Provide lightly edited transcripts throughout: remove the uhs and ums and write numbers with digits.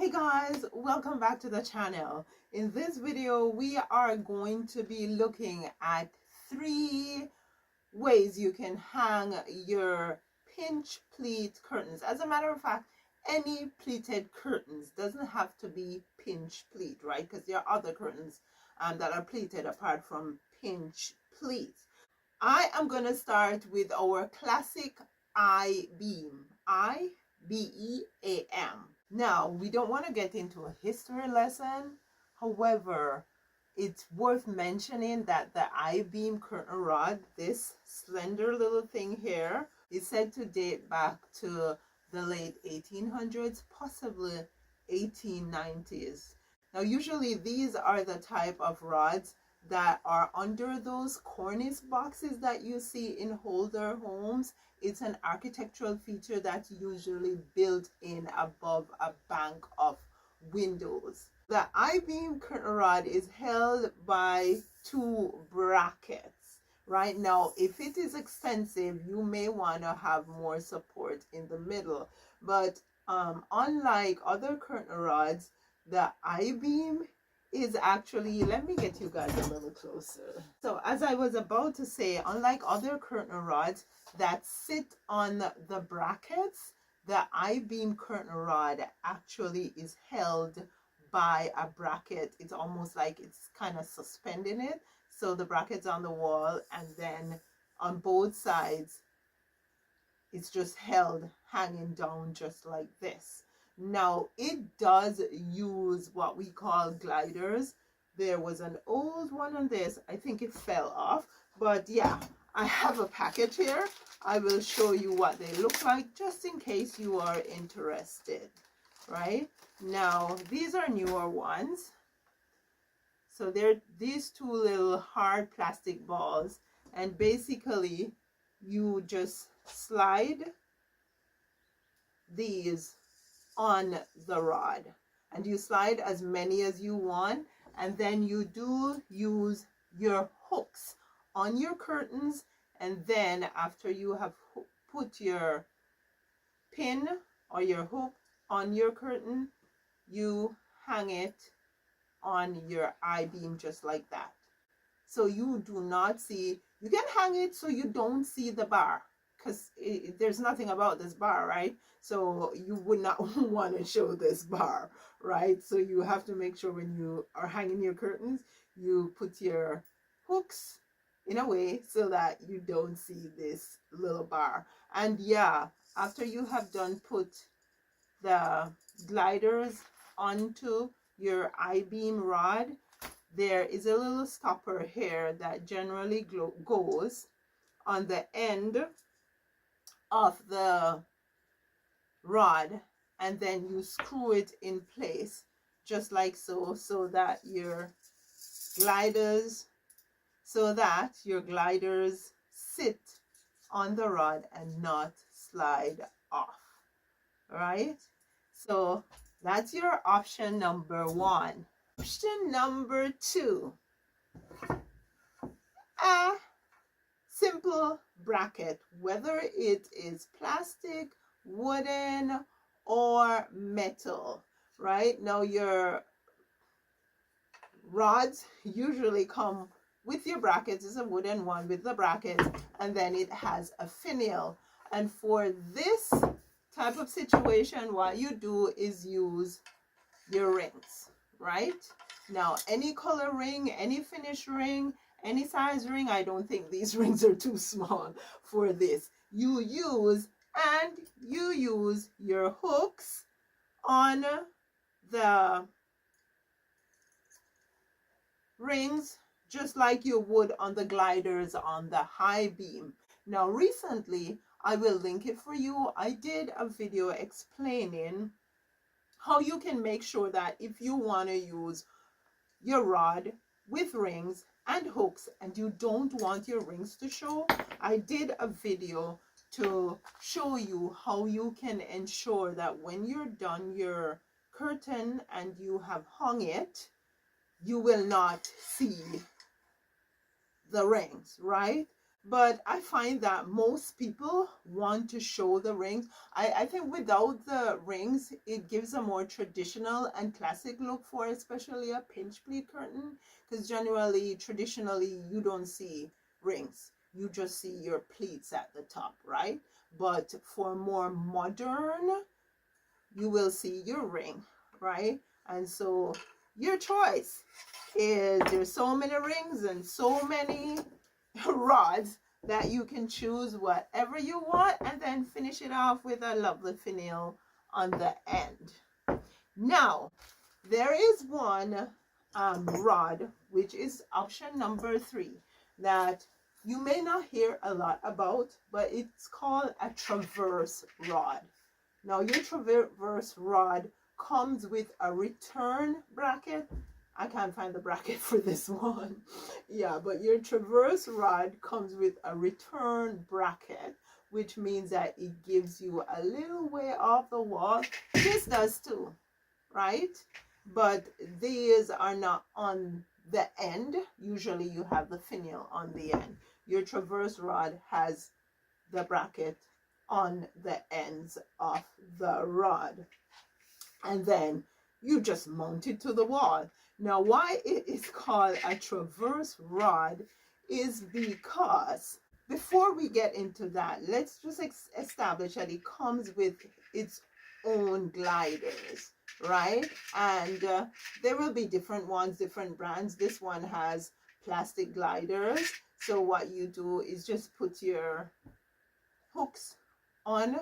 Hey guys, welcome back to the channel. In this video we are going to be looking at 3 ways you can hang your pinch pleat curtains. As a matter of fact, any pleated curtains, doesn't have to be pinch pleat, right? Because there are other curtains that are pleated apart from pinch pleat. I am going to start with our classic I-beam, I-B-E-A-M. Now, we don't want to get into a history lesson. However, it's worth mentioning that the I-beam curtain rod, this slender little thing here, is said to date back to the late 1800s, possibly 1890s. Now, usually these are the type of rods that are under those cornice boxes that you see in older homes. It's an architectural feature that's usually built in above a bank of windows. The I-beam curtain rod is held by 2 brackets. Right now, if it is extensive, you may want to have more support in the middle. But unlike other curtain rods, the I-beam is actually, let me get you guys a little closer. So as I was about to say, unlike other curtain rods that sit on the brackets, the I-beam curtain rod actually is held by a bracket. It's almost like it's kind of suspending it. So the bracket's on the wall, and then on both sides, it's just held hanging down just like this. Now, it does use what we call gliders. There was an old one on this. I think it fell off. But yeah, I have a package here. I will show you what they look like just in case you are interested. Right? Now, these are newer ones. So they're these 2 little hard plastic balls. And basically, you just slide these on the rod, and you slide as many as you want, and then you do use your hooks on your curtains, and then after you have put your pin or your hook on your curtain, you hang it on your I-beam just like that. So you do not see, you can hang it so you don't see the bar, because there's nothing about this bar, right? So you would not want to show this bar, right? So you have to make sure when you are hanging your curtains, you put your hooks in a way so that you don't see this little bar. And yeah, after you have done put the gliders onto your I-beam rod, there is a little stopper here that generally goes on the end of the rod, and then you screw it in place just like so, so that your gliders sit on the rod and not slide off. Right? So that's your option number 1. Option number 2, a simple bracket, whether it is plastic, wooden, or metal. Right? Now, your rods usually come with your brackets. It's a wooden one with the brackets, and then it has a finial. And for this type of situation, what you do is use your rings. Right? Now, any color ring, any finish ring, any size ring, I don't think these rings are too small for this. You use your hooks on the rings just like you would on the gliders on the high beam. Now, recently, I will link it for you. I did a video explaining how you can make sure that if you want to use your rod with rings and hooks and you don't want your rings to show, I did a video to show you how you can ensure that when you're done your curtain and you have hung it, you will not see the rings, right? but I find that most people want to show the rings. I think without the rings, it gives a more traditional and classic look for especially a pinch pleat curtain, because generally, traditionally, you don't see rings. You just see your pleats at the top, right? But for more modern, you will see your ring, right? And so your choice is, there's so many rings and so many rods that you can choose whatever you want and then finish it off with a lovely finial on the end. Now, there is one rod, which is option number 3, that you may not hear a lot about, but it's called a traverse rod. Now, your traverse rod comes with a return bracket. I can't find the bracket for this one. Yeah, but your traverse rod comes with a return bracket, which means that it gives you a little way off the wall. This does too, right? But these are not on the end. Usually you have the finial on the end. Your traverse rod has the bracket on the ends of the rod. And then you just mount it to the wall. Now, why it is called a traverse rod is because, before we get into that, let's just establish that it comes with its own gliders, right? And there will be different ones, different brands. This one has plastic gliders. So what you do is just put your hooks on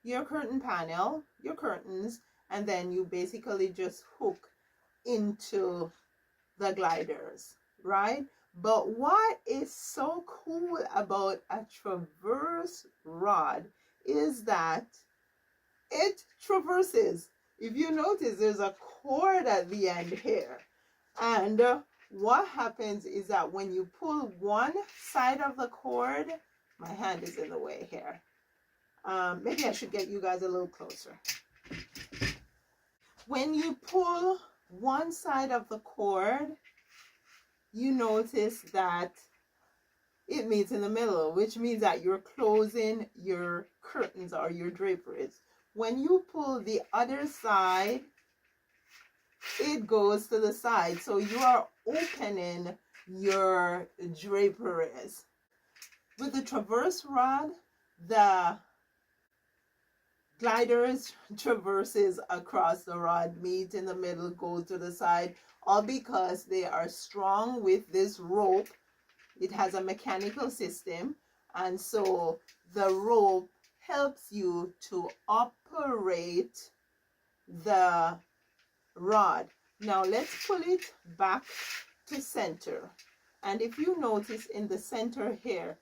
your curtain panel, your curtains, and then you basically just hook into the gliders, right? But what is so cool about a traverse rod is that it traverses. If you notice, there's a cord at the end here. And what happens is that when you pull one side of the cord, my hand is in the way here. Maybe I should get you guys a little closer. When you pull one side of the cord, you notice that it meets in the middle, which means that you're closing your curtains or your draperies. When you pull the other side, it goes to the side. So you are opening your draperies. With the traverse rod, the gliders traverses across the rod, meet in the middle, go to the side, all because they are strong with this rope. It has a mechanical system, and so the rope helps you to operate the rod. Now let's pull it back to center. And if you notice in the center here,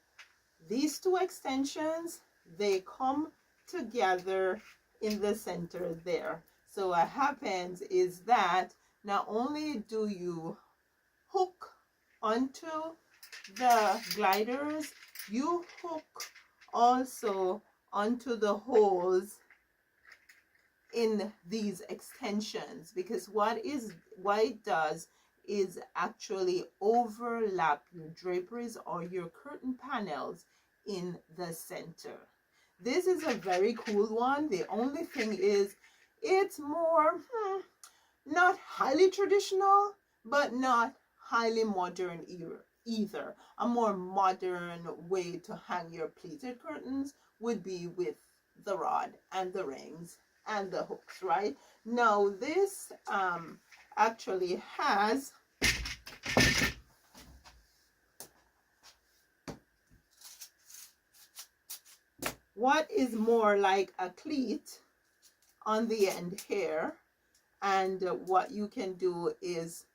these two extensions, they come together in the center there. So what happens is that not only do you hook onto the gliders, you hook also onto the holes in these extensions, because what it does is actually overlap your draperies or your curtain panels in the center. This is a very cool one. The only thing is it's more not highly traditional, but not highly modern either. A more modern way to hang your pleated curtains would be with the rod and the rings and the hooks, right? Now this actually has what is more like a cleat on the end here, and what you can do is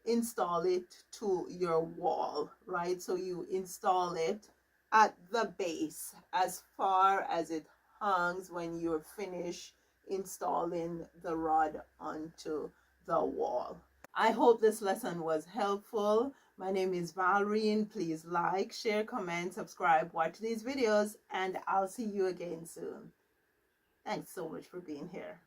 install it to your wall, right? So you install it at the base as far as it hangs when you're finished installing the rod onto the wall. I hope this lesson was helpful. My name is Valrine. Please like, share, comment, subscribe, watch these videos, and I'll see you again soon. Thanks so much for being here.